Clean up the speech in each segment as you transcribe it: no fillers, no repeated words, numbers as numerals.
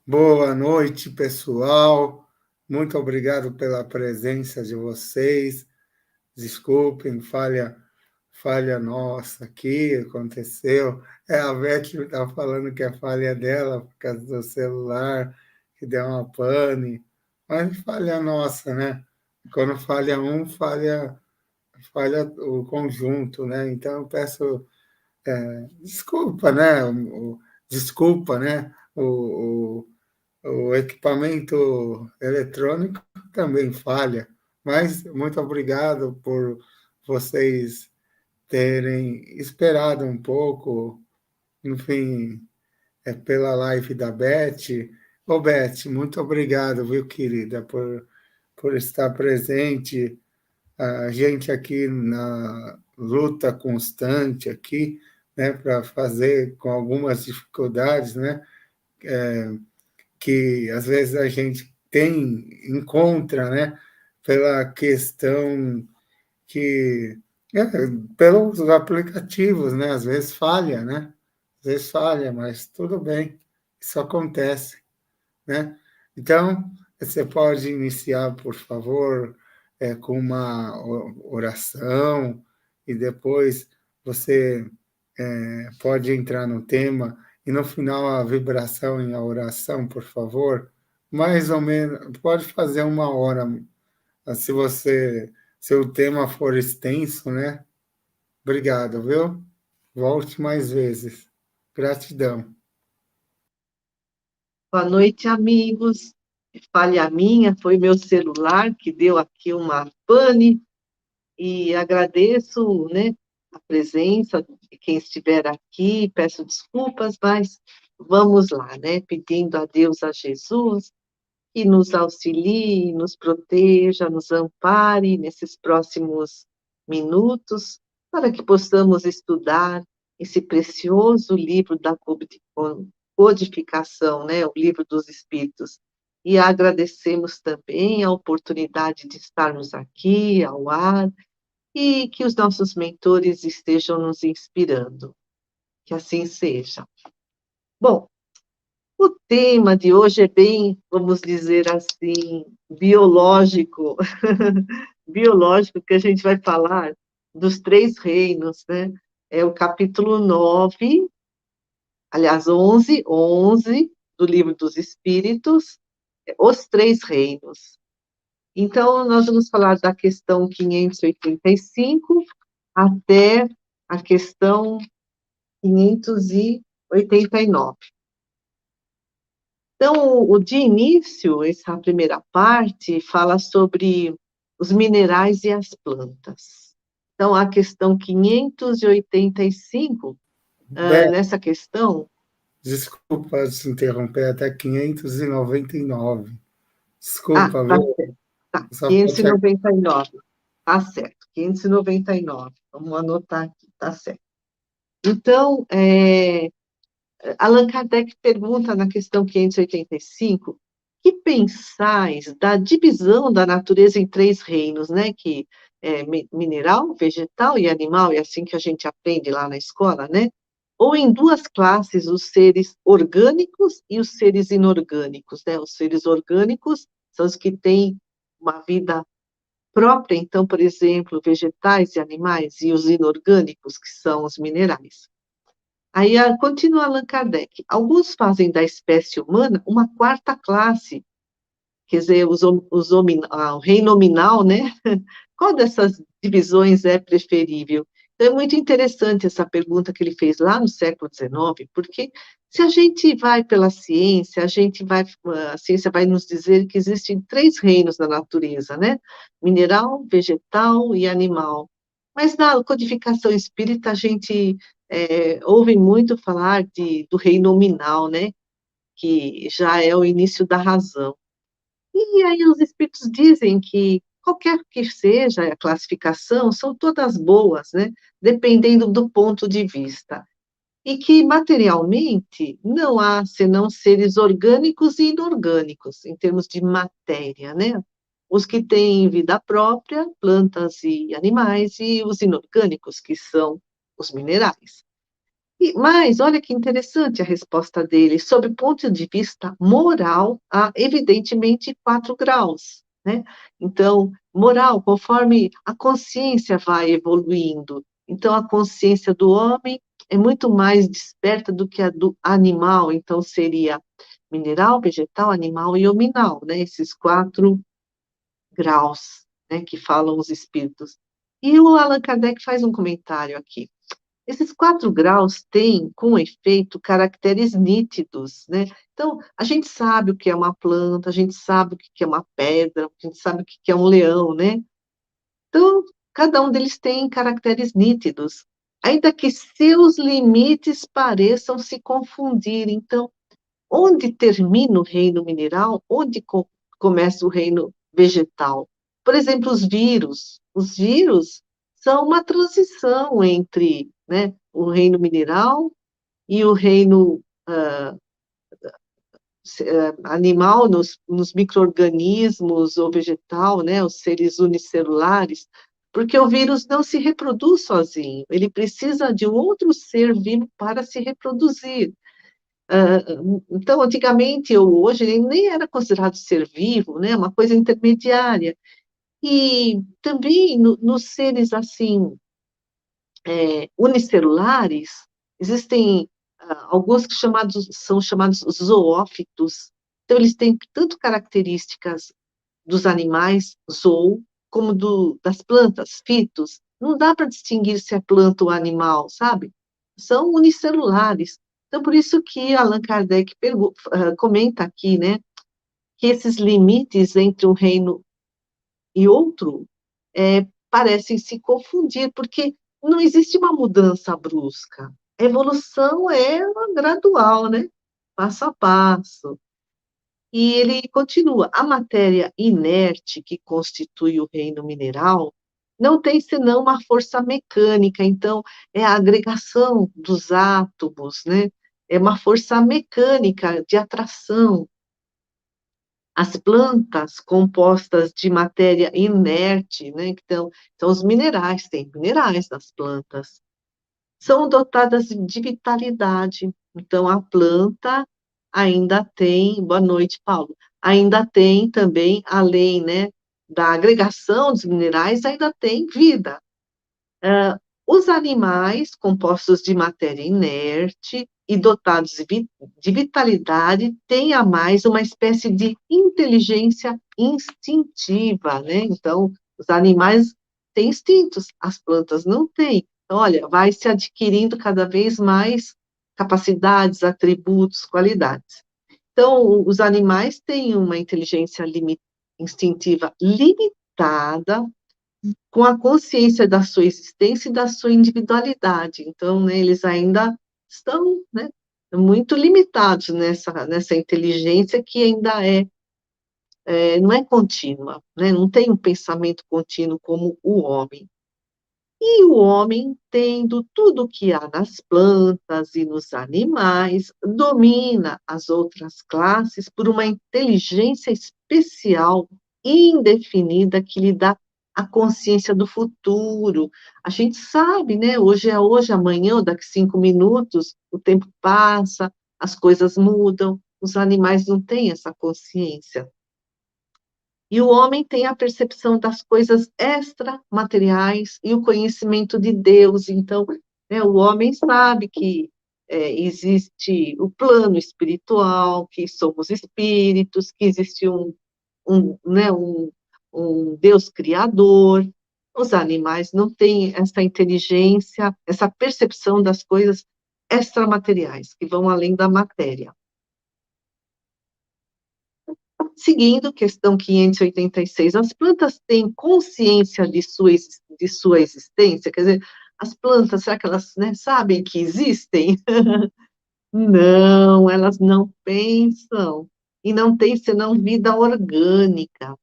Boa noite, pessoal. Muito obrigado pela presença de vocês. Desculpem, falha nossa aqui, aconteceu. A Beth está falando que é falha dela por causa do celular, que deu uma pane. Mas falha nossa, né? Quando falha um, falha o conjunto, né? Então, eu peço desculpa, né? Desculpa, né? O equipamento eletrônico também falha, mas muito obrigado por vocês terem esperado um pouco, enfim, pela live da Beth. Ô, Beth, muito obrigado, viu, querida, por estar presente. A gente aqui na luta constante aqui, né, para fazer com algumas dificuldades, né, que às vezes a gente encontra, né, pela questão que, é, pelos aplicativos, né, às vezes falha, né, às vezes falha, mas tudo bem, isso acontece, né? Então, você pode iniciar, por favor, com uma oração e depois você pode entrar no tema e no final a vibração e a oração, por favor. Mais ou menos, pode fazer 1 hora, se se o tema for extenso, né? Obrigado, viu? Volte mais vezes. Gratidão. Boa noite, amigos. Falha minha, foi meu celular que deu aqui uma pane e agradeço, né, a presença de quem estiver aqui. Peço desculpas, mas vamos lá, né, pedindo a Deus, a Jesus, que nos auxilie, nos proteja, nos ampare nesses próximos minutos, para que possamos estudar esse precioso livro da codificação, né, o livro dos Espíritos. E agradecemos também a oportunidade de estarmos aqui ao ar e que os nossos mentores estejam nos inspirando. Que assim seja. Bom, o tema de hoje é bem, vamos dizer assim, biológico, biológico, que a gente vai falar dos três reinos, né? É o capítulo 9, aliás, 11 do Livro dos Espíritos, os três reinos. Então, nós vamos falar da questão 585 até a questão 589. Então, o de início, essa primeira parte, fala sobre os minerais e as plantas. Então, a questão 585, Beth, nessa questão... desculpa te interromper, até 599. Ah, Desculpa, tá viu? certo, tá, Só para te 599, tá certo, 599, vamos anotar aqui, tá certo. Então, Allan Kardec pergunta na questão 585, que pensais da divisão da natureza em três reinos, né? Que é mineral, vegetal e animal, é assim que a gente aprende lá na escola, né? Ou em duas classes, os seres orgânicos e os seres inorgânicos, né? Os seres orgânicos são os que têm uma vida própria, então, por exemplo, vegetais e animais, e os inorgânicos, que são os minerais. Aí continua Allan Kardec. Alguns fazem da espécie humana uma quarta classe, quer dizer, o rei nominal, né? Qual dessas divisões é preferível? Então, é muito interessante essa pergunta que ele fez lá no século XIX, porque se a gente vai pela ciência, a ciência vai nos dizer que existem três reinos na natureza, né? Mineral, vegetal e animal. Mas na codificação espírita a gente ouve muito falar do rei nominal, né? Que já é o início da razão. E aí os espíritos dizem que qualquer que seja a classificação, são todas boas, né? Dependendo do ponto de vista. E que materialmente não há senão seres orgânicos e inorgânicos, em termos de matéria, né? Os que têm vida própria, plantas e animais, e os inorgânicos, que são os minerais. Mas olha que interessante a resposta dele. Sob o ponto de vista moral, há evidentemente 4 graus, né. Então, moral, conforme a consciência vai evoluindo. Então, a consciência do homem é muito mais desperta do que a do animal, então seria mineral, vegetal, animal e hominal, né, esses 4 graus, né, que falam os espíritos. E o Allan Kardec faz um comentário aqui. Esses 4 graus têm, com efeito, caracteres nítidos, né. Então, a gente sabe o que é uma planta, a gente sabe o que que é uma pedra, a gente sabe o que que é um leão, né. Então, cada um deles tem caracteres nítidos, ainda que seus limites pareçam se confundir. Então, onde termina o reino mineral, onde começa o reino vegetal? Por exemplo, os vírus. Os vírus são uma transição entre, né, o reino mineral e o reino animal, nos micro-organismos ou vegetal, né, os seres unicelulares, porque o vírus não se reproduz sozinho, ele precisa de um outro ser vivo para se reproduzir. Então, antigamente ou hoje, ele nem era considerado ser vivo, né, uma coisa intermediária. E também nos seres, assim, unicelulares, existem, alguns que são chamados zoófitos. Então eles têm tanto características dos animais, zoo, como das plantas, fitos. Não dá para distinguir se é planta ou animal, sabe? São unicelulares. Então, por isso que Allan Kardec comenta aqui, né, que esses limites entre um reino e outro parecem se confundir, porque não existe uma mudança brusca. A evolução é gradual, né? Passo a passo. E ele continua: a matéria inerte que constitui o reino mineral não tem senão uma força mecânica, então é a agregação dos átomos, né? É uma força mecânica de atração. As plantas compostas de matéria inerte, né, então os minerais, tem minerais nas plantas, são dotadas de vitalidade. Então a planta ainda tem, boa noite, Paulo, ainda tem também, além, né, da agregação dos minerais, ainda tem vida. Os animais, compostos de matéria inerte e dotados de vitalidade, têm a mais uma espécie de inteligência instintiva, né? Então, os animais têm instintos, as plantas não têm. Então, olha, vai se adquirindo cada vez mais capacidades, atributos, qualidades. Então, os animais têm uma inteligência instintiva limitada, com a consciência da sua existência e da sua individualidade. Então, né, eles ainda estão, né, muito limitados nessa inteligência que ainda não é contínua, né, não tem um pensamento contínuo como o homem. E o homem, tendo tudo o que há nas plantas e nos animais, domina as outras classes por uma inteligência especial, indefinida, que lhe dá a consciência do futuro. A gente sabe, né? Hoje é hoje, amanhã, ou daqui 5 minutos, o tempo passa, as coisas mudam. Os animais não têm essa consciência. E o homem tem a percepção das coisas extramateriais e o conhecimento de Deus. Então, né, o homem sabe que existe o plano espiritual, que somos espíritos, que existe né, um Deus criador. Os animais não têm essa inteligência, essa percepção das coisas extramateriais, que vão além da matéria. Seguindo, questão 586, as plantas têm consciência de sua existência? Quer dizer, as plantas, será que elas, né, sabem que existem? Não, elas não pensam, e não têm senão vida orgânica.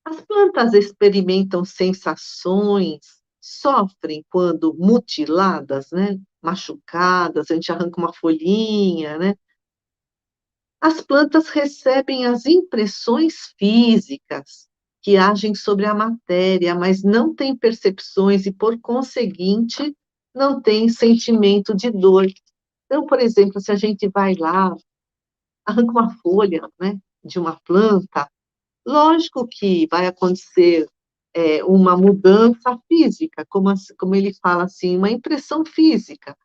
As plantas experimentam sensações, sofrem quando mutiladas, né, machucadas, a gente arranca uma folhinha, né? As plantas recebem as impressões físicas que agem sobre a matéria, mas não têm percepções e, por conseguinte, não tem sentimento de dor. Então, por exemplo, se a gente vai lá, arranca uma folha, né, de uma planta, lógico que vai acontecer uma mudança física, como ele fala assim, uma impressão física.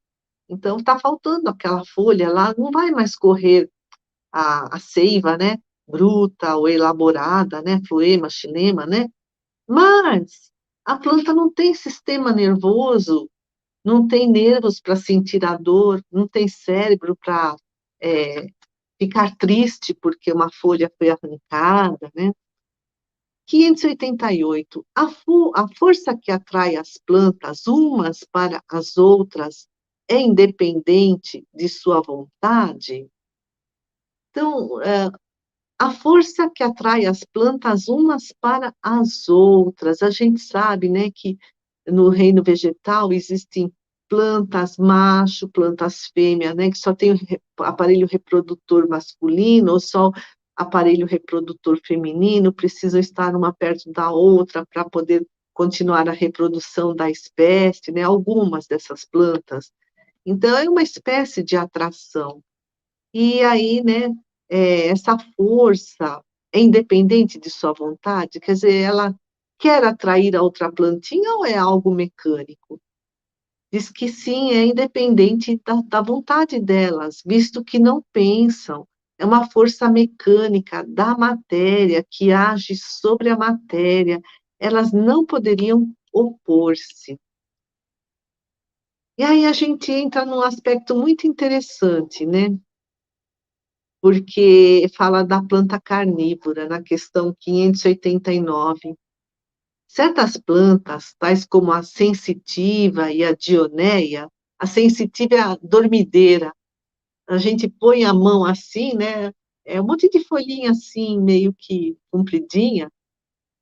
Então, está faltando aquela folha lá, não vai mais correr a seiva, né, bruta ou elaborada, né, floema, xilema, né, mas a planta não tem sistema nervoso, não tem nervos para sentir a dor, não tem cérebro para ficar triste porque uma folha foi arrancada, né. 588. A força que atrai as plantas umas para as outras é independente de sua vontade? Então, a força que atrai as plantas umas para as outras, a gente sabe, né, que no reino vegetal existem plantas macho, plantas fêmea, né, que só tem o aparelho reprodutor masculino ou só aparelho reprodutor feminino, precisam estar uma perto da outra para poder continuar a reprodução da espécie, né, algumas dessas plantas. Então é uma espécie de atração. E aí, né, essa força é independente de sua vontade? Quer dizer, ela quer atrair a outra plantinha ou é algo mecânico? Diz que sim, é independente da vontade delas, visto que não pensam. É uma força mecânica da matéria que age sobre a matéria. Elas não poderiam opor-se. E aí a gente entra num aspecto muito interessante, né? Porque fala da planta carnívora, na questão 589. Certas plantas, tais como a sensitiva e a dioneia, a sensitiva é a dormideira, a gente põe a mão assim, né, é um monte de folhinha assim, meio que compridinha,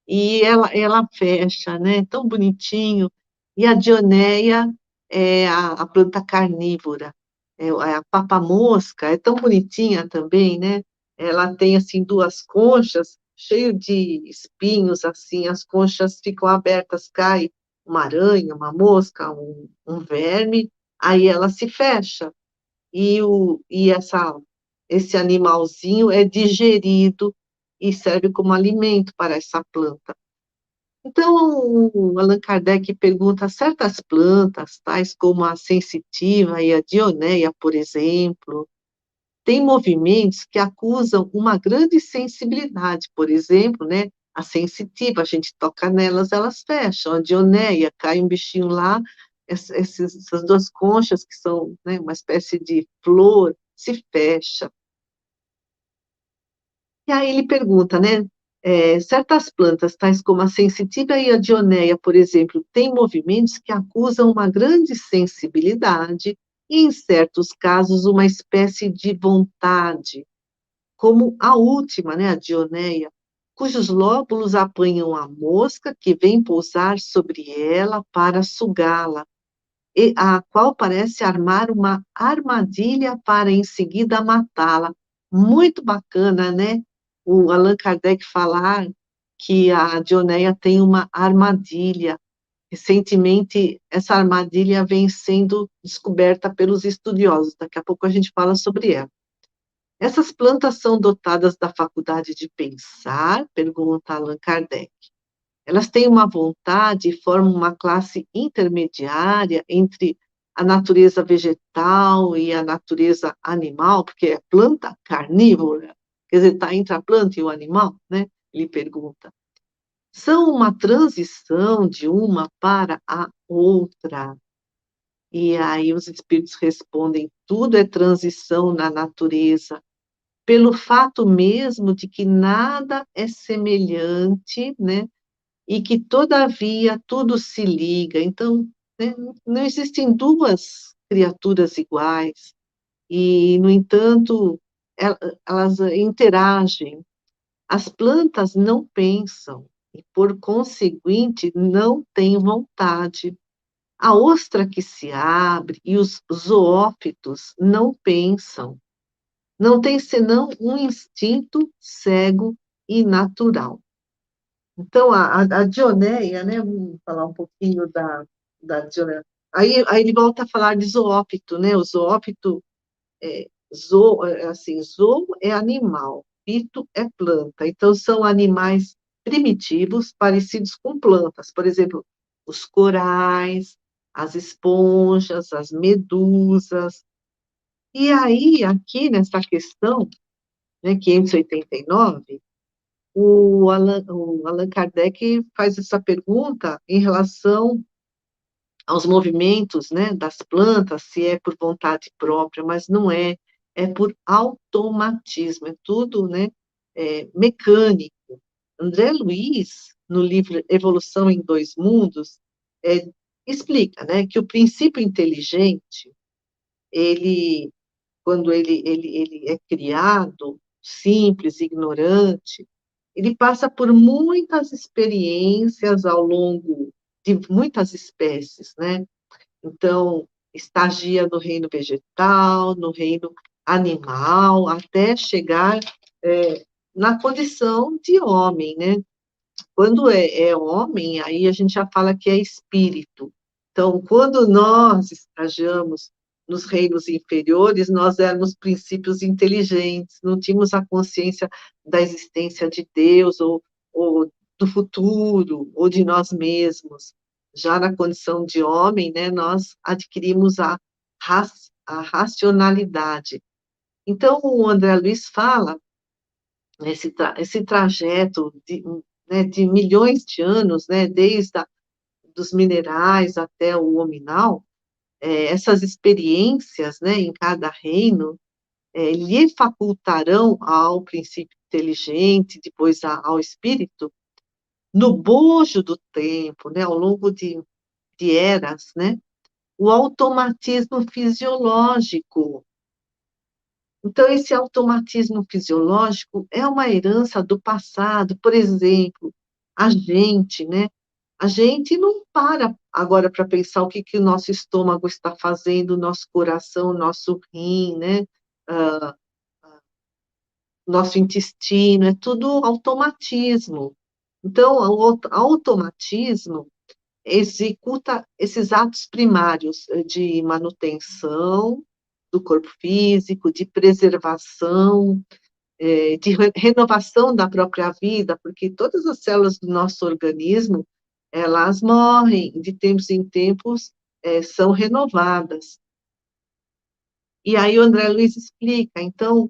e ela fecha, né, tão bonitinho. E a dioneia é a planta carnívora, a papa-mosca é tão bonitinha também, né, ela tem, assim, 2 conchas, cheio de espinhos, assim, as conchas ficam abertas, cai uma aranha, uma mosca, um verme, aí ela se fecha, esse animalzinho é digerido e serve como alimento para essa planta. Então, o Allan Kardec pergunta: certas plantas, tais como a sensitiva e a dioneia, por exemplo, têm movimentos que acusam uma grande sensibilidade. Por exemplo, né, a sensitiva, a gente toca nelas, elas fecham. A dioneia, cai um bichinho lá, essas 2 conchas, que são, né, uma espécie de flor, se fecha. E aí ele pergunta, né, certas plantas, tais como a sensitiva e a dioneia, por exemplo, têm movimentos que acusam uma grande sensibilidade e, em certos casos, uma espécie de vontade, como a última, né, a dioneia, cujos lóbulos apanham a mosca que vem pousar sobre ela para sugá-la, e a qual parece armar uma armadilha para em seguida matá-la. Muito bacana, né, o Allan Kardec falar que a Dioneia tem uma armadilha. Recentemente, essa armadilha vem sendo descoberta pelos estudiosos, daqui a pouco a gente fala sobre ela. Essas plantas são dotadas da faculdade de pensar? Pergunta Allan Kardec. Elas têm uma vontade e formam uma classe intermediária entre a natureza vegetal e a natureza animal, porque é planta carnívora, quer dizer, está entre a planta e o animal, né? Ele pergunta. São uma transição de uma para a outra. E aí os espíritos respondem: tudo é transição na natureza, pelo fato mesmo de que nada é semelhante, né? E que, todavia, tudo se liga. Então, né, não existem 2 criaturas iguais e, no entanto, elas interagem. As plantas não pensam e, por conseguinte, não têm vontade. A ostra que se abre e os zoófitos não pensam, não têm senão um instinto cego e natural. Então, a Dioneia, né, vamos falar um pouquinho da Dioneia. Aí ele volta a falar de zoópito, né? O zoópito, assim, zoo é animal, pito é planta. Então, são animais primitivos parecidos com plantas. Por exemplo, os corais, as esponjas, as medusas. E aí, aqui nessa questão, né, 589, o Allan Kardec faz essa pergunta em relação aos movimentos, né, das plantas, se é por vontade própria, mas não é, é por automatismo, é tudo, né, mecânico. André Luiz, no livro Evolução em Dois Mundos, explica, né, que o princípio inteligente, ele, quando ele é criado, simples, ignorante, ele passa por muitas experiências ao longo de muitas espécies, né? Então, estagia no reino vegetal, no reino animal, até chegar na condição de homem, né? Quando é homem, aí a gente já fala que é espírito. Então, quando nós estagiamos nos reinos inferiores, nós éramos princípios inteligentes, não tínhamos a consciência da existência de Deus, ou do futuro, ou de nós mesmos. Já na condição de homem, né, nós adquirimos a racionalidade. Então, o André Luiz fala esse trajeto né, de milhões de anos, né, desde dos minerais até o hominal, essas experiências, né, em cada reino, lhe facultarão ao princípio inteligente, depois ao espírito, no bojo do tempo, né, ao longo de eras, né, o automatismo fisiológico. Então, esse automatismo fisiológico é uma herança do passado. Por exemplo, a gente, né? A gente não para agora para pensar o que, que o nosso estômago está fazendo, o nosso coração, o nosso rim, né? Ah, nosso intestino, é tudo automatismo. Então, o automatismo executa esses atos primários de manutenção do corpo físico, de preservação, de renovação da própria vida, porque todas as células do nosso organismo, elas morrem, de tempos em tempos, são renovadas. E aí o André Luiz explica, então,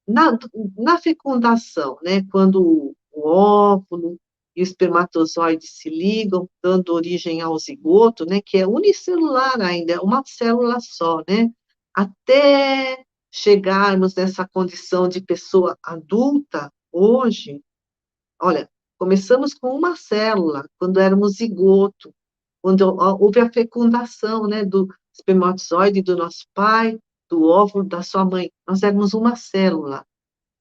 na, na fecundação, né, quando o óvulo e o espermatozoide se ligam, dando origem ao zigoto, né, que é unicelular ainda, é uma célula só, né, até chegarmos nessa condição de pessoa adulta, hoje, olha, começamos com uma célula, quando éramos zigoto, quando houve a fecundação, né, do espermatozoide do nosso pai, do óvulo da sua mãe, nós éramos uma célula.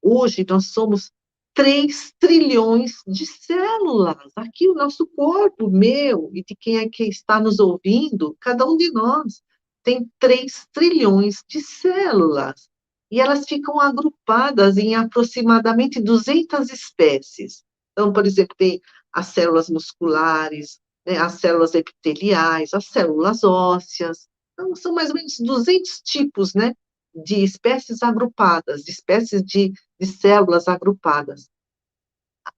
Hoje nós somos 3 trilhões de células. Aqui o nosso corpo, meu, e de quem é que está nos ouvindo, cada um de nós tem 3 trilhões de células. E elas ficam agrupadas em aproximadamente 200 espécies. Então, por exemplo, tem as células musculares, né, as células epiteliais, as células ósseas. Então, são mais ou menos 200 tipos, né, de espécies agrupadas, de espécies de células agrupadas.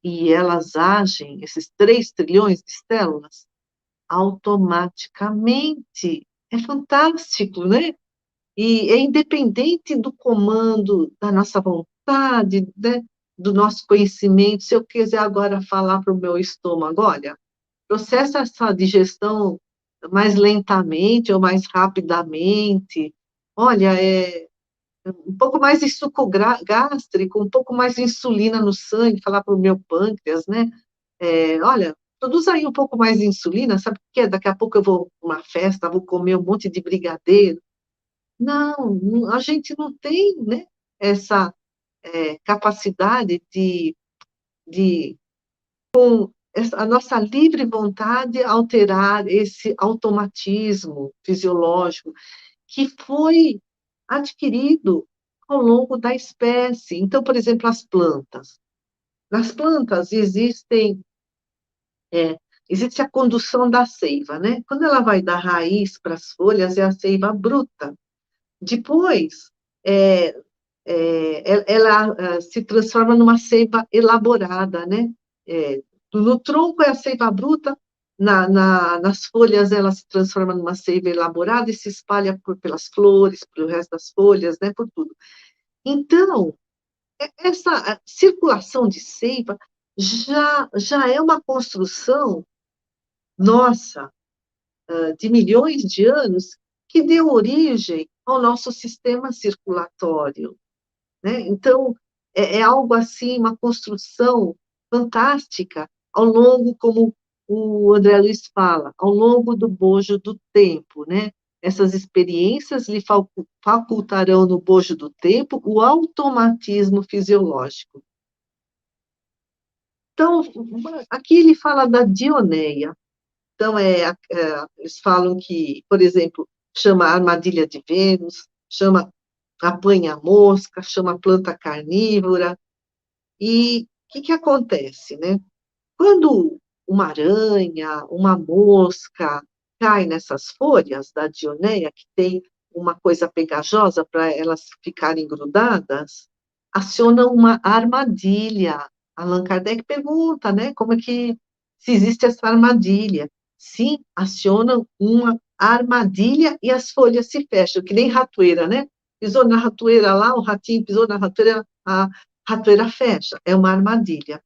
E elas agem, esses 3 trilhões de células, automaticamente. É fantástico, né? E é independente do comando da nossa vontade, né? Do nosso conhecimento. Se eu quiser agora falar para o meu estômago, olha, processa essa digestão mais lentamente ou mais rapidamente. Olha, um pouco mais de suco gástrico, um pouco mais de insulina no sangue, falar para o meu pâncreas, né? Olha, produz aí um pouco mais de insulina, sabe o que é? Daqui a pouco eu vou para uma festa, vou comer um monte de brigadeiro. Não, a gente não tem, né, essa capacidade de, com a nossa livre vontade, alterar esse automatismo fisiológico que foi adquirido ao longo da espécie. Então, por exemplo, as plantas. Nas plantas existem existe a condução da seiva, né? Quando ela vai da raiz para as folhas, é a seiva bruta. Depois, é, ela se transforma numa seiva elaborada, né? No tronco é a seiva bruta, nas folhas ela se transforma numa seiva elaborada e se espalha pelas flores, pelo resto das folhas, né? Por tudo. Então, essa circulação de seiva já é uma construção nossa, de milhões de anos, que deu origem ao nosso sistema circulatório, né? Então, é algo assim, uma construção fantástica ao longo, como o André Luiz fala, ao longo do bojo do tempo, né? Essas experiências lhe facultarão no bojo do tempo o automatismo fisiológico. Então, aqui ele fala da Dioneia. Então, eles falam que, por exemplo, chama armadilha de Vênus, chama apanha-mosca, chama planta carnívora. E o que acontece, né? Quando uma aranha, uma mosca cai nessas folhas da Dioneia, que tem uma coisa pegajosa para elas ficarem grudadas, aciona uma armadilha. Allan Kardec pergunta, né, como é que se existe essa armadilha? Sim, acionam uma armadilha e as folhas se fecham, que nem ratoeira, né? Pisou na ratoeira lá, o ratinho pisou na ratoeira, a ratoeira fecha, é uma armadilha.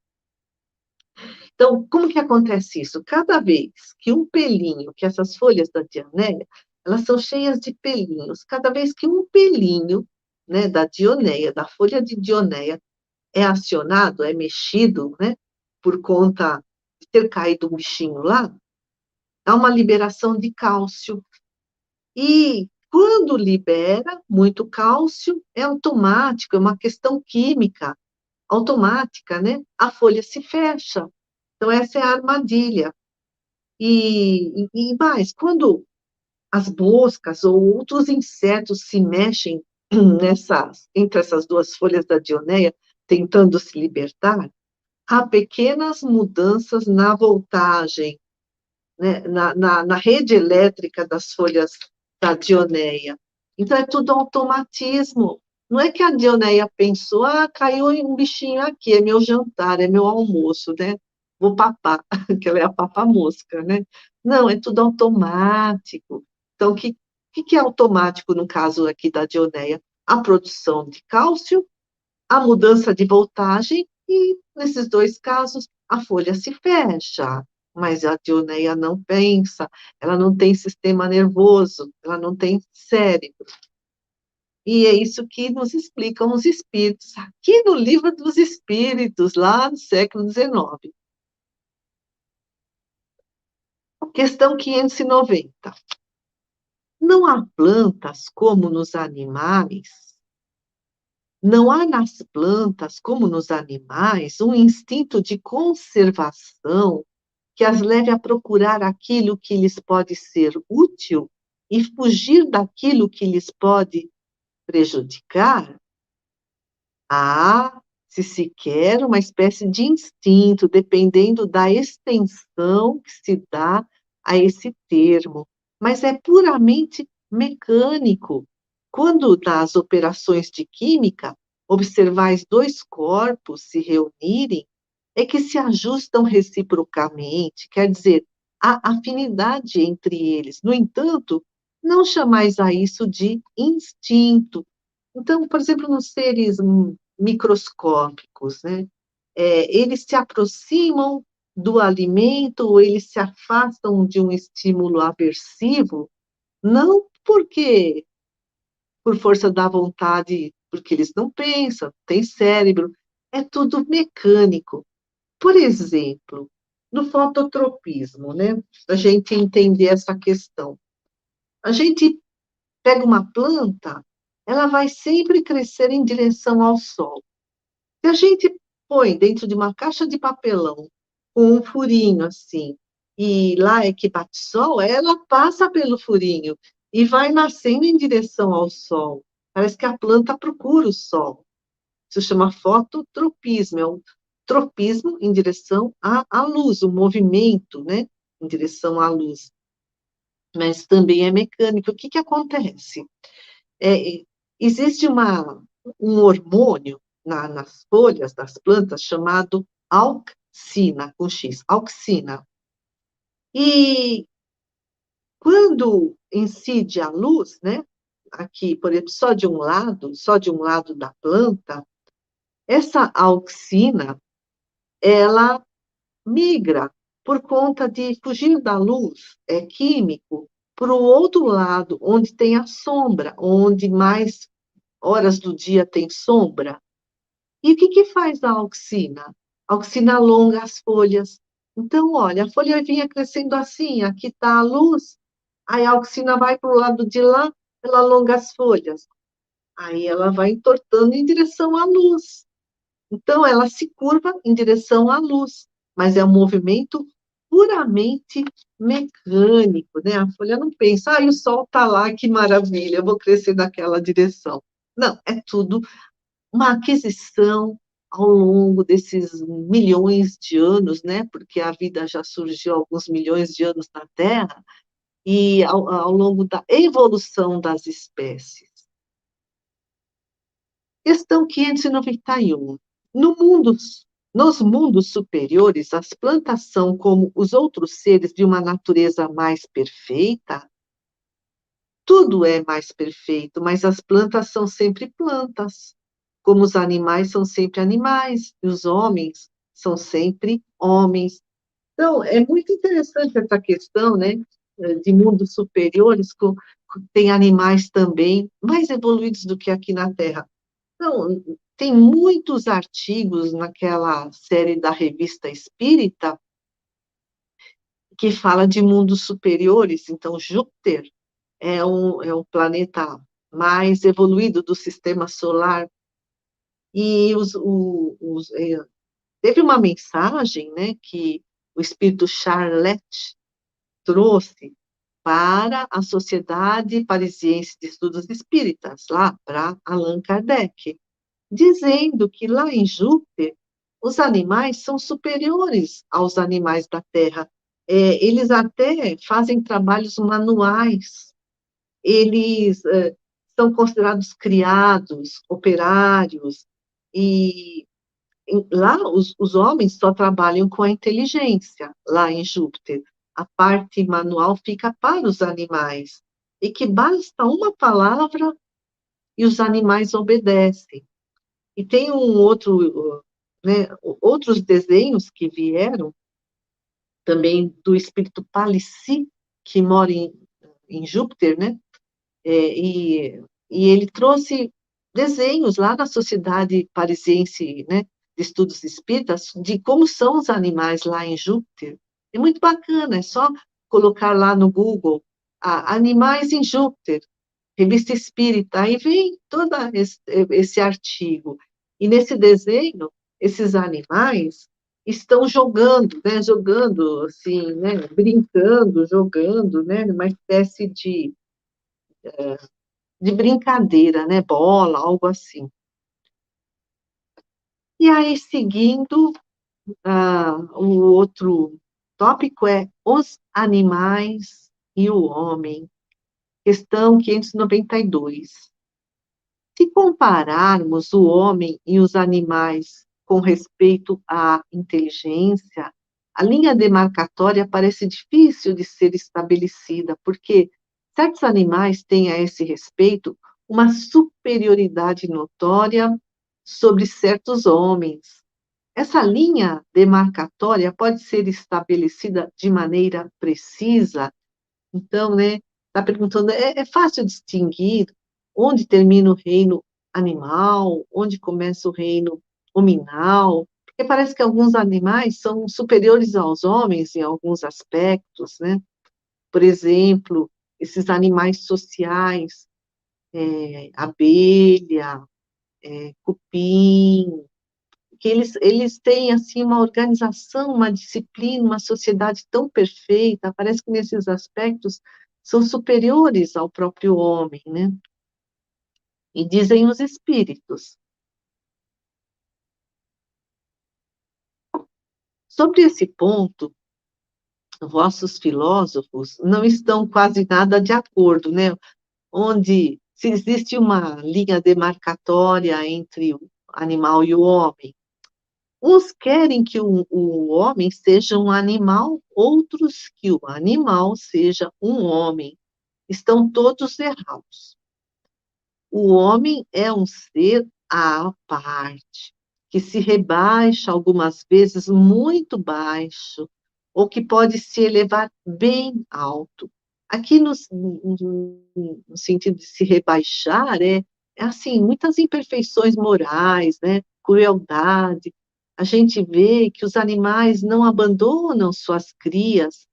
Então, como que acontece isso? Cada vez que um pelinho, que essas folhas da Dioneia, elas são cheias de pelinhos, cada vez que um pelinho, né, da Dioneia, da folha de Dioneia, é acionado, é mexido, né, por conta de ter caído um bichinho lá, há uma liberação de cálcio. E quando libera muito cálcio, é automático, é uma questão química automática, né? A folha se fecha. Então, essa é a armadilha. E mais, quando as moscas ou outros insetos se mexem entre essas duas folhas da Dioneia, tentando se libertar, há pequenas mudanças na voltagem, né, na rede elétrica das folhas da Dioneia. Então, é tudo automatismo. Não é que a Dioneia pensou, caiu um bichinho aqui, é meu jantar, é meu almoço, né? Vou papar, que ela é a papa-mosca, né? Não, é tudo automático. Então, o que é automático no caso aqui da Dioneia? A produção de cálcio, a mudança de voltagem e, nesses dois casos, a folha se fecha. Mas a Dioneia não pensa, ela não tem sistema nervoso, ela não tem cérebro. E é isso que nos explicam os espíritos, aqui no Livro dos Espíritos, lá no século XIX. Questão 590. Não há plantas como nos animais, não há nas plantas como nos animais um instinto de conservação que as leve a procurar aquilo que lhes pode ser útil e fugir daquilo que lhes pode prejudicar? Há, se se quer, uma espécie de instinto, dependendo da extensão que se dá a esse termo, mas é puramente mecânico. Quando nas operações de química observais dois corpos se reunirem, é que se ajustam reciprocamente, quer dizer, há afinidade entre eles. No entanto, não chamais a isso de instinto. Então, por exemplo, nos seres microscópicos, né? Eles se aproximam do alimento ou eles se afastam de um estímulo aversivo, não porque por força da vontade, porque eles não pensam, têm cérebro, é tudo mecânico. Por exemplo, no fototropismo, né? A gente entender essa questão. A gente pega uma planta, ela vai sempre crescer em direção ao sol. Se a gente põe dentro de uma caixa de papelão, com um furinho assim, e lá é que bate sol, ela passa pelo furinho e vai nascendo em direção ao sol. Parece que a planta procura o sol. Isso chama fototropismo, é um tropismo em direção à luz, o movimento, né, em direção à luz, mas também é mecânico. O que que acontece? É, existe um hormônio nas folhas das plantas chamado auxina, com X, auxina. E quando incide a luz, né, aqui, por exemplo, só de um lado da planta, essa auxina, ela migra por conta de fugir da luz, é químico, para o outro lado, onde tem a sombra, onde mais horas do dia tem sombra. E o que que faz a auxina? A auxina alonga as folhas. Então, olha, a folha vinha crescendo assim, aqui está a luz, aí a auxina vai para o lado de lá, ela alonga as folhas. Aí ela vai entortando em direção à luz. Então, ela se curva em direção à luz, mas é um movimento puramente mecânico, né? A folha não pensa, o sol está lá, que maravilha, eu vou crescer naquela direção. Não, é tudo uma aquisição ao longo desses milhões de anos, né? Porque a vida já surgiu há alguns milhões de anos na Terra, e ao longo da evolução das espécies. Questão 591. No mundo, nos mundos superiores, as plantas são como os outros seres de uma natureza mais perfeita? Tudo é mais perfeito, mas as plantas são sempre plantas, como os animais são sempre animais, e os homens são sempre homens. Então, é muito interessante essa questão, né, de mundos superiores, tem animais também mais evoluídos do que aqui na Terra. Então, tem muitos artigos naquela série da Revista Espírita que fala de mundos superiores. Então, Júpiter é um planeta mais evoluído do sistema solar. E teve uma mensagem, né, que o espírito Charlet trouxe para a Sociedade Parisiense de Estudos Espíritas, lá para Allan Kardec, dizendo que lá em Júpiter, os animais são superiores aos animais da Terra. Eles até fazem trabalhos manuais, eles são considerados criados, operários, e lá os homens só trabalham com a inteligência, lá em Júpiter. A parte manual fica para os animais, e que basta uma palavra e os animais obedecem. E tem né, outros desenhos que vieram, também do espírito Palissy, que mora em Júpiter, né? E ele trouxe desenhos lá na Sociedade Parisiense, né, de Estudos Espíritas, de como são os animais lá em Júpiter. É muito bacana, é só colocar lá no Google, animais em Júpiter, Revista Espírita, aí vem todo esse artigo. E nesse desenho, esses animais estão jogando, né, jogando, assim, né, brincando, jogando, né, numa espécie de brincadeira, né, bola, algo assim. E aí, seguindo, o outro tópico é os animais e o homem, questão 592. Se compararmos o homem e os animais com respeito à inteligência, a linha demarcatória parece difícil de ser estabelecida, porque certos animais têm a esse respeito uma superioridade notória sobre certos homens. Essa linha demarcatória pode ser estabelecida de maneira precisa. Então, né, está perguntando, é fácil distinguir onde termina o reino animal, onde começa o reino hominal, porque parece que alguns animais são superiores aos homens em alguns aspectos, né? Por exemplo, esses animais sociais, abelha, cupim, que eles têm, assim, uma organização, uma disciplina, uma sociedade tão perfeita, parece que nesses aspectos são superiores ao próprio homem, né? E dizem os espíritos. Sobre esse ponto, vossos filósofos não estão quase nada de acordo, né? Onde se existe uma linha demarcatória entre o animal e o homem. Uns querem que o homem seja um animal, outros que o animal seja um homem. Estão todos errados. O homem é um ser à parte, que se rebaixa algumas vezes muito baixo, ou que pode se elevar bem alto. Aqui no sentido de se rebaixar, é assim, muitas imperfeições morais, né? Crueldade. A gente vê que os animais não abandonam suas crias,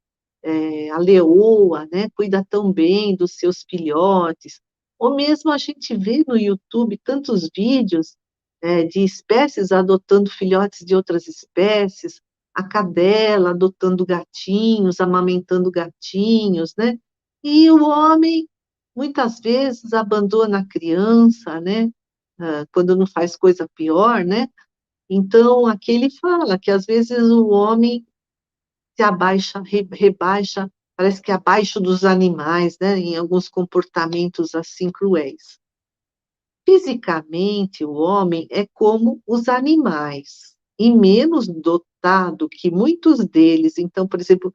a leoa, né, cuida tão bem dos seus filhotes, ou mesmo a gente vê no YouTube tantos vídeos de espécies adotando filhotes de outras espécies, a cadela adotando gatinhos, amamentando gatinhos, né? E o homem, muitas vezes, abandona a criança, né? Quando não faz coisa pior, né? Então, aqui ele fala que, às vezes, o homem se abaixa, rebaixa, parece que abaixo dos animais, né, em alguns comportamentos assim cruéis. Fisicamente, o homem é como os animais, e menos dotado que muitos deles. Então, por exemplo,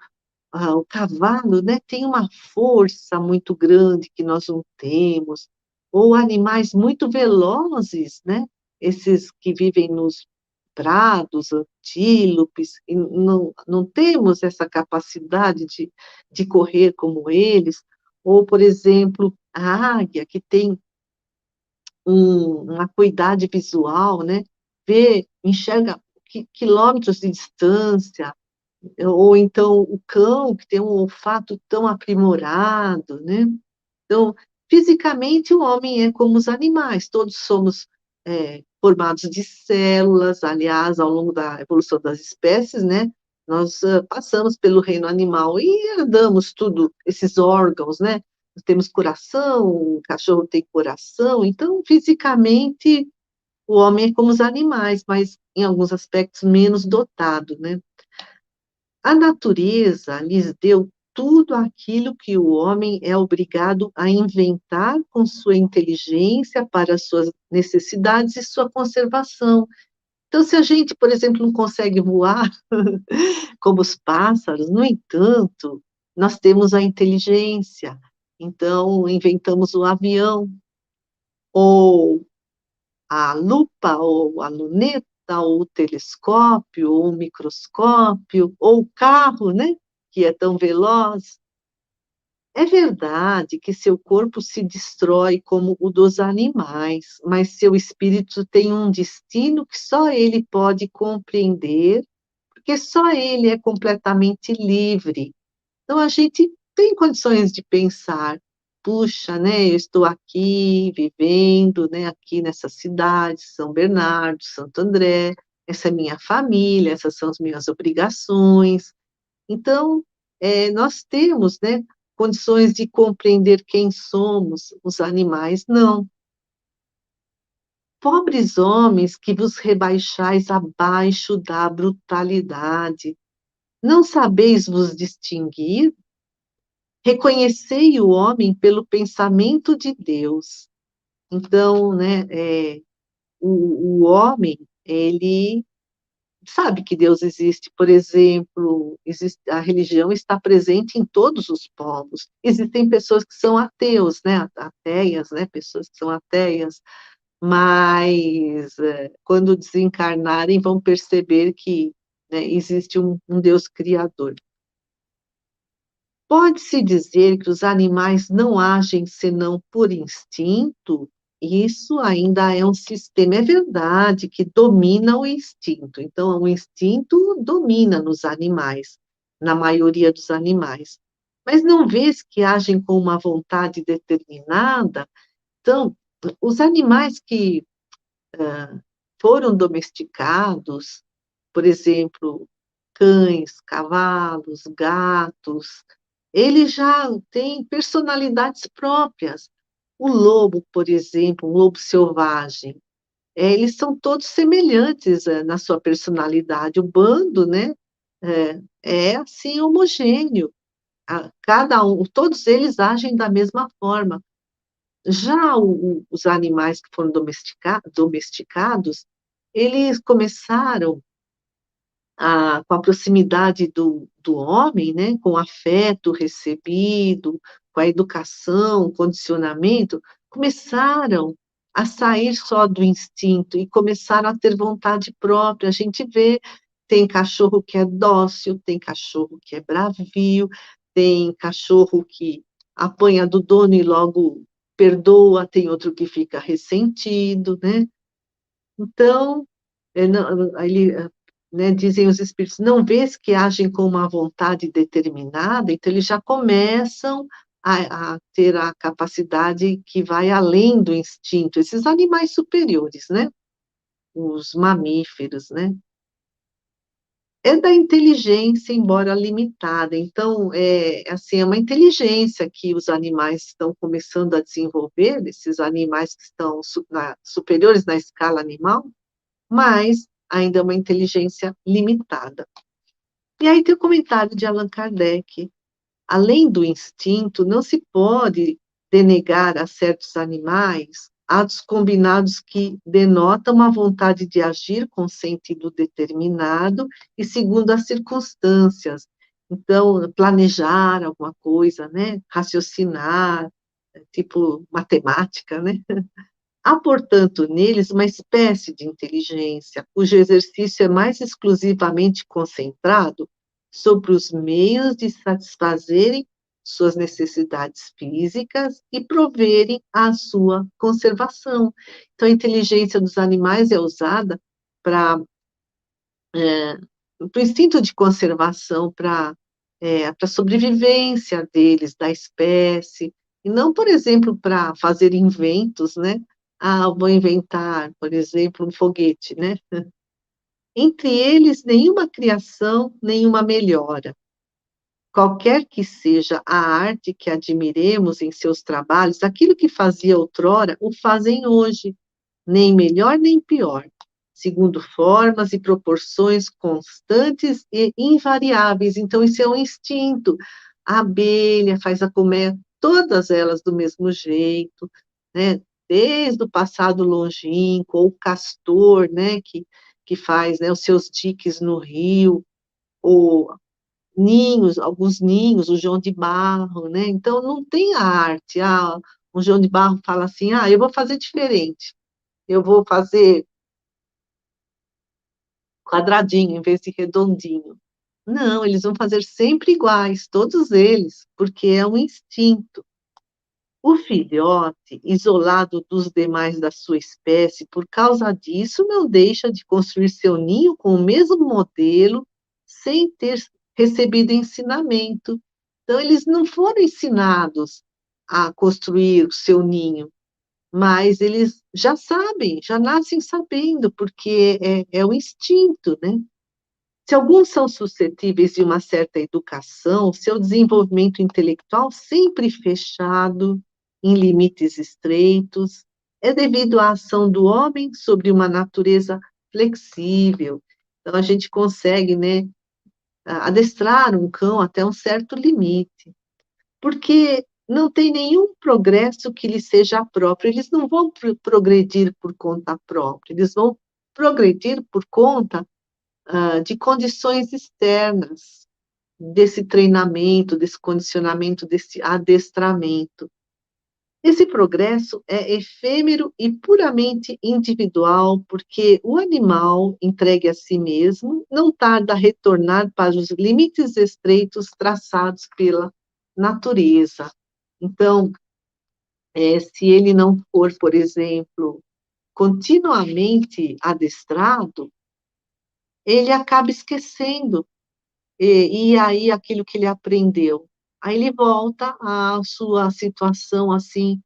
o cavalo, né, tem uma força muito grande que nós não temos, ou animais muito velozes, né, esses que vivem nos prados, antílopes, e não temos essa capacidade de correr como eles, ou, por exemplo, a águia, que tem uma acuidade visual, né, enxerga quilômetros de distância, ou então o cão, que tem um olfato tão aprimorado, né? Então, fisicamente, o homem é como os animais, todos somos formados de células, aliás, ao longo da evolução das espécies, né? Nós passamos pelo reino animal e herdamos tudo, esses órgãos, né? Nós temos coração, o cachorro tem coração, então, fisicamente, o homem é como os animais, mas em alguns aspectos menos dotado, né? A natureza lhes deu tudo aquilo que o homem é obrigado a inventar com sua inteligência para suas necessidades e sua conservação. Então, se a gente, por exemplo, não consegue voar como os pássaros, no entanto, nós temos a inteligência. Então, inventamos o avião, ou a lupa, ou a luneta, ou o telescópio, ou o microscópio, ou o carro, né? Que é tão veloz. É verdade que seu corpo se destrói como o dos animais, mas seu espírito tem um destino que só ele pode compreender, porque só ele é completamente livre. Então, a gente tem condições de pensar, puxa, né, eu estou aqui vivendo, né, aqui nessa cidade, São Bernardo, Santo André, essa é minha família, essas são as minhas obrigações. Então, nós temos, né, condições de compreender quem somos, os animais não. Pobres homens que vos rebaixais abaixo da brutalidade, não sabeis vos distinguir? Reconhecei o homem pelo pensamento de Deus. Então, né, o homem, ele sabe que Deus existe, por exemplo, a religião está presente em todos os povos. Existem pessoas que são ateus, né, ateias, né, pessoas que são ateias, mas quando desencarnarem vão perceber que, né, existe um Deus criador. Pode-se dizer que os animais não agem senão por instinto? Isso ainda é um sistema, é verdade, que domina o instinto. Então, o instinto domina nos animais, na maioria dos animais. Mas não vês que agem com uma vontade determinada? Então, os animais que foram domesticados, por exemplo, cães, cavalos, gatos, eles já têm personalidades próprias. O lobo, por exemplo, um lobo selvagem, eles são todos semelhantes na sua personalidade. O bando, né? é assim homogêneo. Cada um, todos eles agem da mesma forma. Já os animais que foram domesticados, eles começaram com a proximidade do homem, né, com o afeto recebido, com a educação, condicionamento, começaram a sair só do instinto e começaram a ter vontade própria. A gente vê, tem cachorro que é dócil, tem cachorro que é bravio, tem cachorro que apanha do dono e logo perdoa, tem outro que fica ressentido, né? Então, né, dizem os espíritos, não vês que agem com uma vontade determinada, então eles já começam a ter a capacidade que vai além do instinto, esses animais superiores, né? Os mamíferos, né? É da inteligência, embora limitada. Então, assim, é uma inteligência que os animais estão começando a desenvolver, esses animais que estão superiores na escala animal, mas ainda é uma inteligência limitada. E aí tem o comentário de Allan Kardec. Além do instinto, não se pode denegar a certos animais atos combinados que denotam uma vontade de agir com sentido determinado e segundo as circunstâncias. Então, planejar alguma coisa, né? Raciocinar, tipo matemática, né? Há, portanto, neles uma espécie de inteligência, cujo exercício é mais exclusivamente concentrado sobre os meios de satisfazerem suas necessidades físicas e proverem à sua conservação. Então, a inteligência dos animais é usada para o instinto de conservação, para a sobrevivência deles, da espécie, e não, por exemplo, para fazer inventos, né? Ah, vou inventar, por exemplo, um foguete, né? Entre eles, nenhuma criação, nenhuma melhora. Qualquer que seja a arte que admiremos em seus trabalhos, aquilo que fazia outrora, o fazem hoje, nem melhor nem pior, segundo formas e proporções constantes e invariáveis. Então, isso é um instinto. A abelha faz a colmeia, todas elas do mesmo jeito, né? Desde o passado longínquo, ou o castor, né, que faz, né, os seus diques no rio, ou ninhos, alguns ninhos, o João de Barro, né? Então, não tem a arte. O João de Barro fala assim, eu vou fazer diferente. Eu vou fazer quadradinho em vez de redondinho. Não, eles vão fazer sempre iguais, todos eles, porque é um instinto. O filhote, isolado dos demais da sua espécie, por causa disso, não deixa de construir seu ninho com o mesmo modelo, sem ter recebido ensinamento. Então, eles não foram ensinados a construir o seu ninho, mas eles já sabem, já nascem sabendo, porque é o instinto, né? Se alguns são suscetíveis de uma certa educação, seu desenvolvimento intelectual sempre fechado, em limites estreitos, é devido à ação do homem sobre uma natureza flexível. Então, a gente consegue, né, adestrar um cão até um certo limite, porque não tem nenhum progresso que lhe seja próprio, eles não vão progredir por conta própria, eles vão progredir por conta de condições externas, desse treinamento, desse condicionamento, desse adestramento. Esse progresso é efêmero e puramente individual, porque o animal, entregue a si mesmo, não tarda a retornar para os limites estreitos traçados pela natureza. Então, se ele não for, por exemplo, continuamente adestrado, ele acaba esquecendo, e aí aquilo que ele aprendeu. Aí ele volta à sua situação, assim,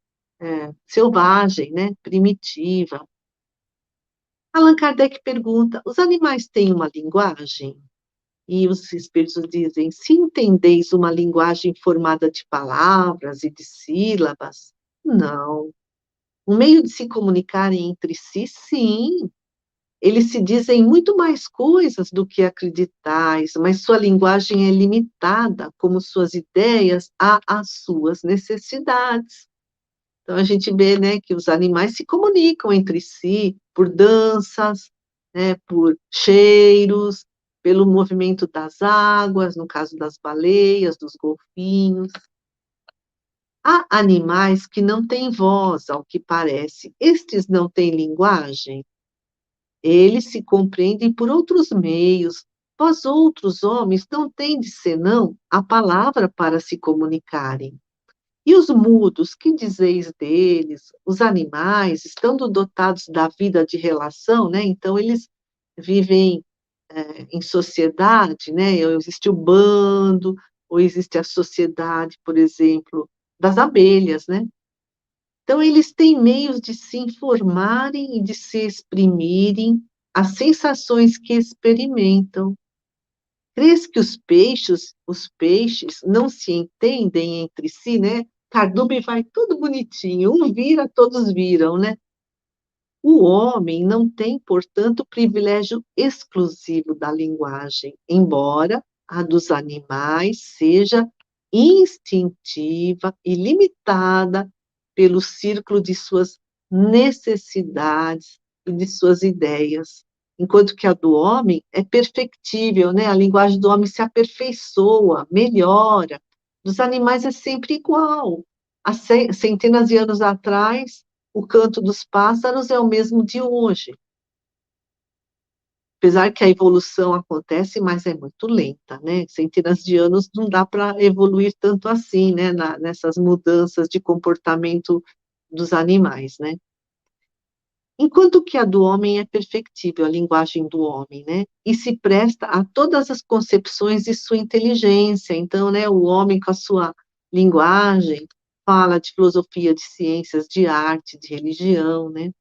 selvagem, né, primitiva. Allan Kardec pergunta, os animais têm uma linguagem? E os espíritos dizem, se entendeis uma linguagem formada de palavras e de sílabas, não. Um meio de se comunicarem entre si, sim. Eles se dizem muito mais coisas do que acreditais, mas sua linguagem é limitada, como suas ideias, às suas necessidades. Então, a gente vê, né, que os animais se comunicam entre si por danças, né, por cheiros, pelo movimento das águas, no caso das baleias, dos golfinhos. Há animais que não têm voz, ao que parece. Estes não têm linguagem? Eles se compreendem por outros meios. Vós outros homens não tendes senão a palavra para se comunicarem. E os mudos, que dizeis deles? Os animais, estando dotados da vida de relação, né? Então eles vivem em sociedade, né? Ou existe o bando, ou existe a sociedade, por exemplo, das abelhas, né? Então eles têm meios de se informarem e de se exprimirem as sensações que experimentam. Crês que os peixes não se entendem entre si, né? Cardume vai tudo bonitinho, um vira, todos viram, né? O homem não tem, portanto, privilégio exclusivo da linguagem, embora a dos animais seja instintiva e limitada pelo círculo de suas necessidades e de suas ideias, enquanto que a do homem é perfectível, né? A linguagem do homem se aperfeiçoa, melhora. Dos animais é sempre igual. Há centenas de anos atrás, o canto dos pássaros é o mesmo de hoje. Apesar que a evolução acontece, mas é muito lenta, né? Centenas de anos não dá para evoluir tanto assim, né? Nessas mudanças de comportamento dos animais, né? Enquanto que a do homem é perfectível, a linguagem do homem, né? E se presta a todas as concepções de sua inteligência. Então, né, o homem com a sua linguagem fala de filosofia, de ciências, de arte, de religião, né?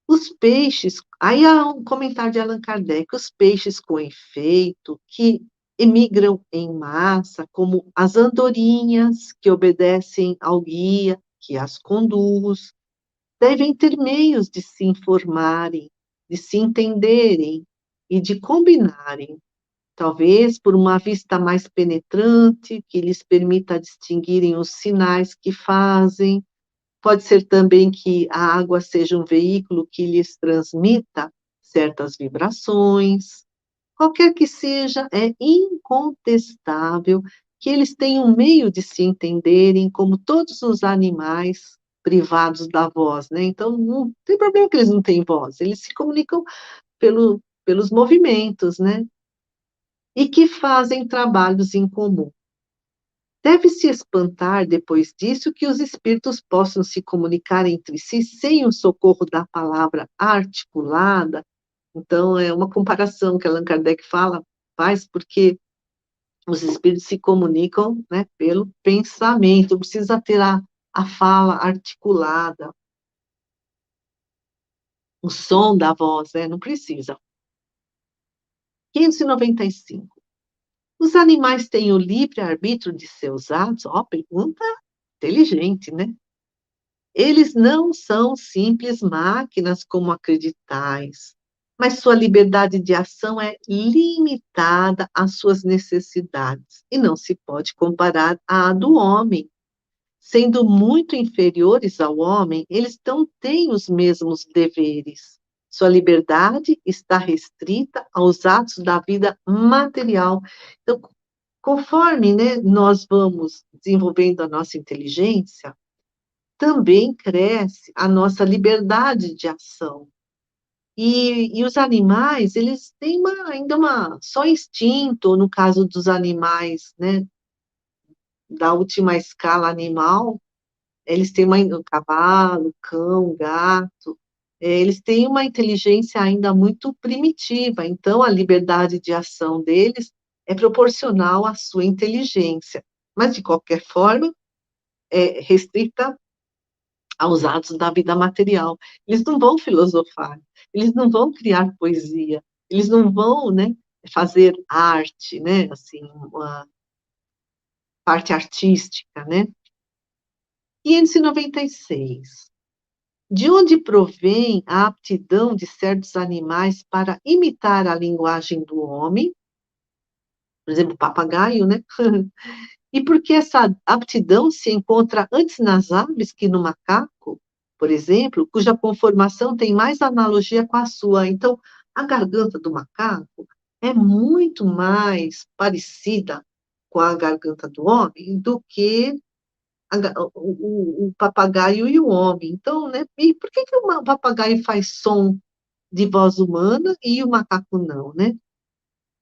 Os peixes, aí há um comentário de Allan Kardec, os peixes com efeito, que emigram em massa, como as andorinhas, que obedecem ao guia, que as conduz, devem ter meios de se informarem, de se entenderem e de combinarem, talvez por uma vista mais penetrante, que lhes permita distinguirem os sinais que fazem. Pode ser também que a água seja um veículo que lhes transmita certas vibrações. Qualquer que seja, é incontestável que eles têm um meio de se entenderem, como todos os animais privados da voz, né? Então, não tem problema que eles não têm voz, eles se comunicam pelos movimentos, né? E que fazem trabalhos em comum. Deve-se espantar, depois disso, que os espíritos possam se comunicar entre si sem o socorro da palavra articulada. Então, é uma comparação que Allan Kardec faz, porque os espíritos se comunicam, né, pelo pensamento, não precisa ter a fala articulada, o som da voz, né, não precisa. 595. Os animais têm o livre-arbítrio de seus atos? Ó, pergunta inteligente, né? Eles não são simples máquinas como acreditais, mas sua liberdade de ação é limitada às suas necessidades e não se pode comparar à do homem. Sendo muito inferiores ao homem, eles não têm os mesmos deveres. Sua liberdade está restrita aos atos da vida material. Então, conforme, né, nós vamos desenvolvendo a nossa inteligência, também cresce a nossa liberdade de ação. E os animais, eles têm ainda só instinto, no caso dos animais, né, da última escala animal, eles têm um cavalo, cão, gato, eles têm uma inteligência ainda muito primitiva, então a liberdade de ação deles é proporcional à sua inteligência, mas de qualquer forma é restrita aos atos da vida material. Eles não vão filosofar, eles não vão criar poesia, eles não vão, né, fazer arte, né, assim, uma parte artística, né. 596. De onde provém a aptidão de certos animais para imitar a linguagem do homem? Por exemplo, o papagaio, né? E por que essa aptidão se encontra antes nas aves que no macaco, por exemplo, cuja conformação tem mais analogia com a sua? Então, a garganta do macaco é muito mais parecida com a garganta do homem do que o papagaio e o homem. Então, né? E por que o papagaio faz som de voz humana e o macaco não, né?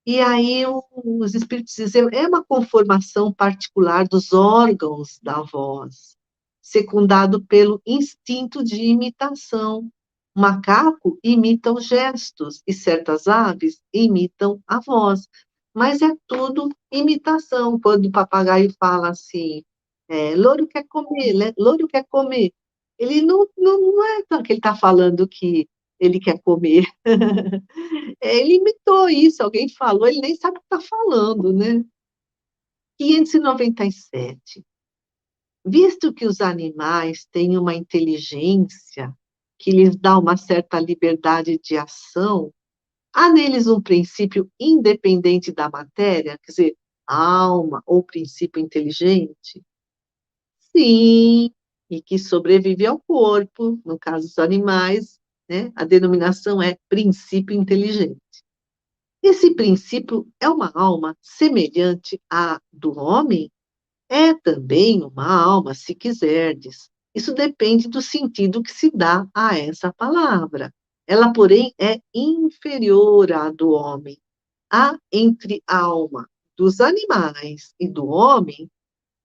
E aí os espíritos dizem, é uma conformação particular dos órgãos da voz, secundado pelo instinto de imitação. O macaco imita os gestos e certas aves imitam a voz, mas é tudo imitação. Quando o papagaio fala assim, louro quer comer, né? Louro quer comer. Ele não é que ele está falando que ele quer comer. Ele imitou isso, alguém falou, ele nem sabe o que está falando, né? 597. Visto que os animais têm uma inteligência que lhes dá uma certa liberdade de ação, há neles um princípio independente da matéria, quer dizer, alma ou princípio inteligente? Sim, e que sobrevive ao corpo, no caso dos animais, né? A denominação é princípio inteligente. Esse princípio é uma alma semelhante à do homem? É também uma alma, se quiserdes. Isso depende do sentido que se dá a essa palavra. Ela, porém, é inferior à do homem. Há entre a alma dos animais e do homem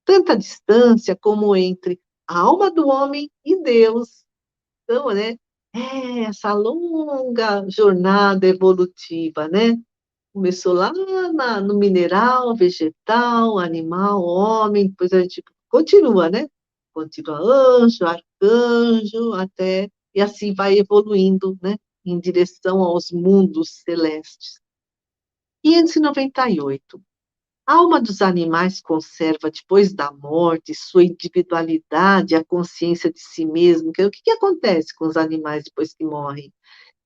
tanta distância como entre a alma do homem e Deus. Então, né, é essa longa jornada evolutiva, né? Começou lá no mineral, vegetal, animal, homem, depois a gente continua, né? Continua anjo, arcanjo, até, e assim vai evoluindo, né? Em direção aos mundos celestes. 598. A alma dos animais conserva, depois da morte, sua individualidade, a consciência de si mesmo. O que acontece com os animais depois que morrem?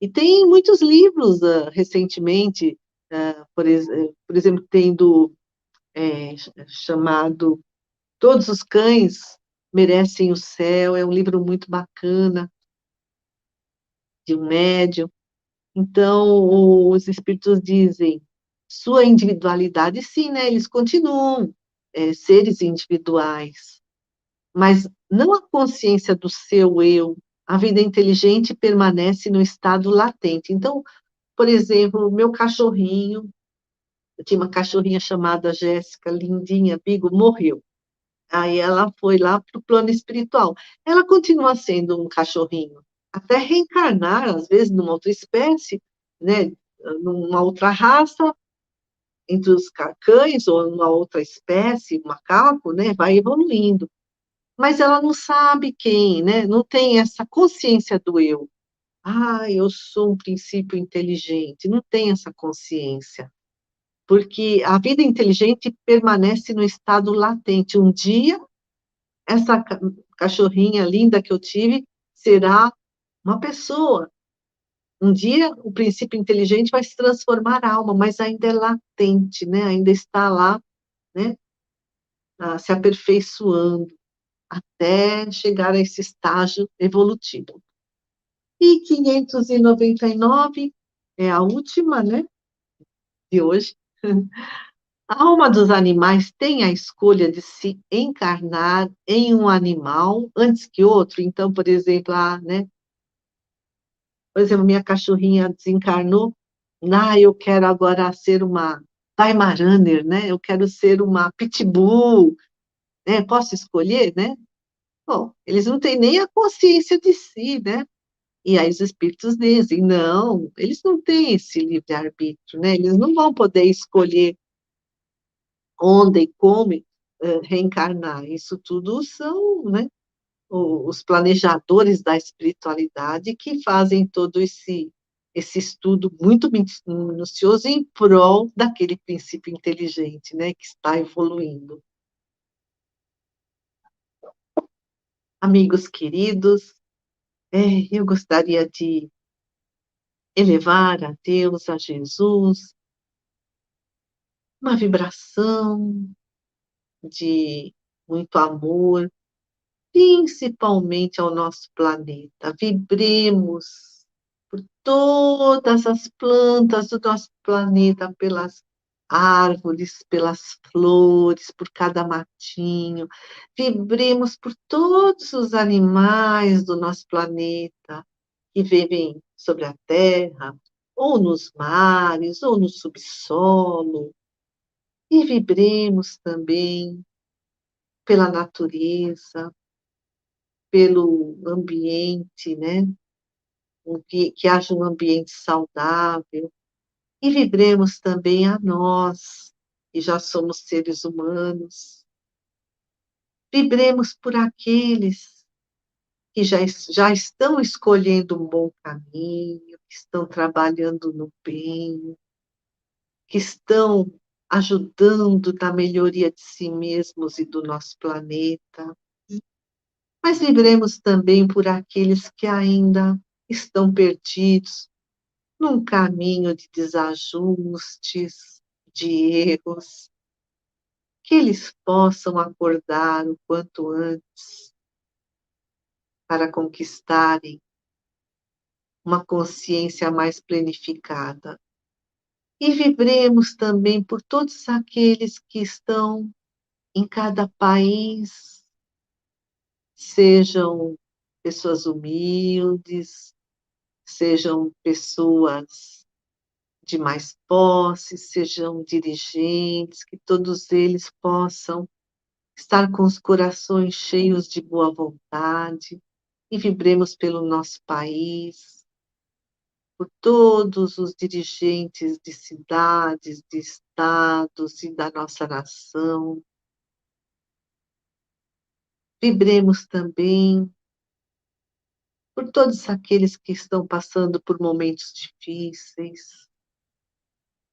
E tem muitos livros, recentemente, por exemplo, tendo chamado Todos os Cães Merecem o Céu, é um livro muito bacana, de um médium. Então, os espíritos dizem, sua individualidade, sim, né? Eles continuam seres individuais, mas não a consciência do seu eu. A vida inteligente permanece no estado latente. Então, por exemplo, o meu cachorrinho, eu tinha uma cachorrinha chamada Jéssica, lindinha, Bigo, morreu. Aí ela foi lá para o plano espiritual. Ela continua sendo um cachorrinho, até reencarnar, às vezes, numa outra espécie, né, numa outra raça, entre os cães, ou numa outra espécie, macaco, né, vai evoluindo. Mas ela não sabe quem, né, não tem essa consciência do eu. Ah, eu sou um princípio inteligente, não tem essa consciência. Porque a vida inteligente permanece no estado latente. Um dia, essa cachorrinha linda que eu tive será uma pessoa. Um dia, o princípio inteligente vai se transformar a alma, mas ainda é latente, né? Ainda está lá, né? Se aperfeiçoando até chegar a esse estágio evolutivo. E 599 é a última, né? De hoje. A alma dos animais tem a escolha de se encarnar em um animal antes que outro. Então, por exemplo, né? Por exemplo, minha cachorrinha desencarnou. Eu quero agora ser uma Weimaraner, né? Eu quero ser uma Pitbull, né? Posso escolher, né? Bom, eles não têm nem a consciência de si, né? E aí os espíritos dizem, não, eles não têm esse livre-arbítrio, né? Eles não vão poder escolher onde e como reencarnar. Isso tudo são, né, os planejadores da espiritualidade que fazem todo esse estudo muito minucioso em prol daquele princípio inteligente, né, que está evoluindo. Amigos queridos, Eu gostaria de elevar a Deus, a Jesus, uma vibração de muito amor, principalmente ao nosso planeta. Vibremos por todas as plantas do nosso planeta, pelas árvores, pelas flores, por cada matinho. Vibremos por todos os animais do nosso planeta que vivem sobre a terra, ou nos mares, ou no subsolo. E vibremos também pela natureza, pelo ambiente, né? Que haja um ambiente saudável. E vibremos também a nós, que já somos seres humanos. Vibremos por aqueles que já estão escolhendo um bom caminho, que estão trabalhando no bem, que estão ajudando na melhoria de si mesmos e do nosso planeta. Mas vibremos também por aqueles que ainda estão perdidos num caminho de desajustes, de erros, que eles possam acordar o quanto antes para conquistarem uma consciência mais planificada. E vibremos também por todos aqueles que estão em cada país, sejam pessoas humildes, sejam pessoas de mais posse, sejam dirigentes, que todos eles possam estar com os corações cheios de boa vontade e vibremos pelo nosso país, por todos os dirigentes de cidades, de estados e da nossa nação. Vibremos também por todos aqueles que estão passando por momentos difíceis,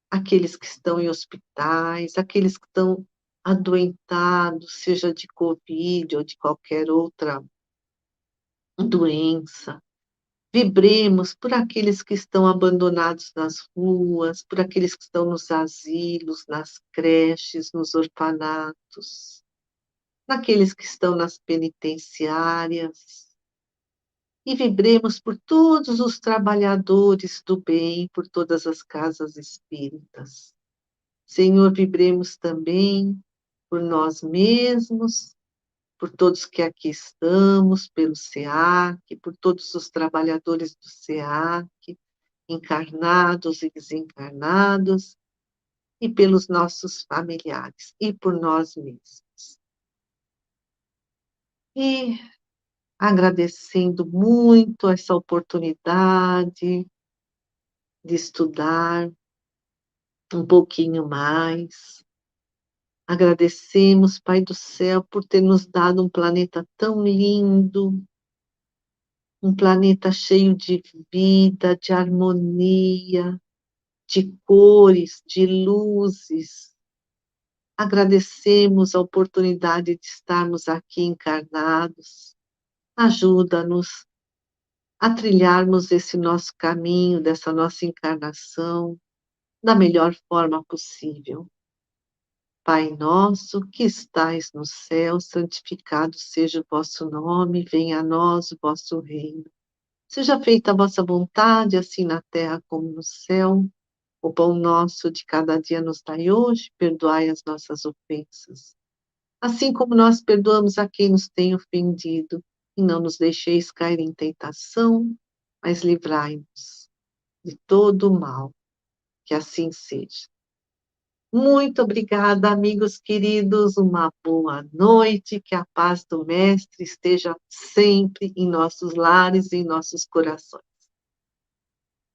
aqueles que estão em hospitais, aqueles que estão adoentados, seja de Covid ou de qualquer outra doença. Vibremos por aqueles que estão abandonados nas ruas, por aqueles que estão nos asilos, nas creches, nos orfanatos, naqueles que estão nas penitenciárias. E vibremos por todos os trabalhadores do bem, por todas as casas espíritas. Senhor, vibremos também por nós mesmos, por todos que aqui estamos, pelo SEAC, por todos os trabalhadores do SEAC, encarnados e desencarnados, e pelos nossos familiares, e por nós mesmos. E agradecendo muito essa oportunidade de estudar um pouquinho mais. Agradecemos, Pai do céu, por ter nos dado um planeta tão lindo, um planeta cheio de vida, de harmonia, de cores, de luzes. Agradecemos a oportunidade de estarmos aqui encarnados. Ajuda-nos a trilharmos esse nosso caminho, dessa nossa encarnação, da melhor forma possível. Pai nosso, que estais no céu, santificado seja o vosso nome, venha a nós o vosso reino. Seja feita a vossa vontade, assim na terra como no céu. O pão nosso de cada dia nos dai hoje, perdoai as nossas ofensas, assim como nós perdoamos a quem nos tem ofendido, e não nos deixeis cair em tentação, mas livrai-nos de todo o mal, que assim seja. Muito obrigada, amigos queridos, uma boa noite, que a paz do Mestre esteja sempre em nossos lares e em nossos corações.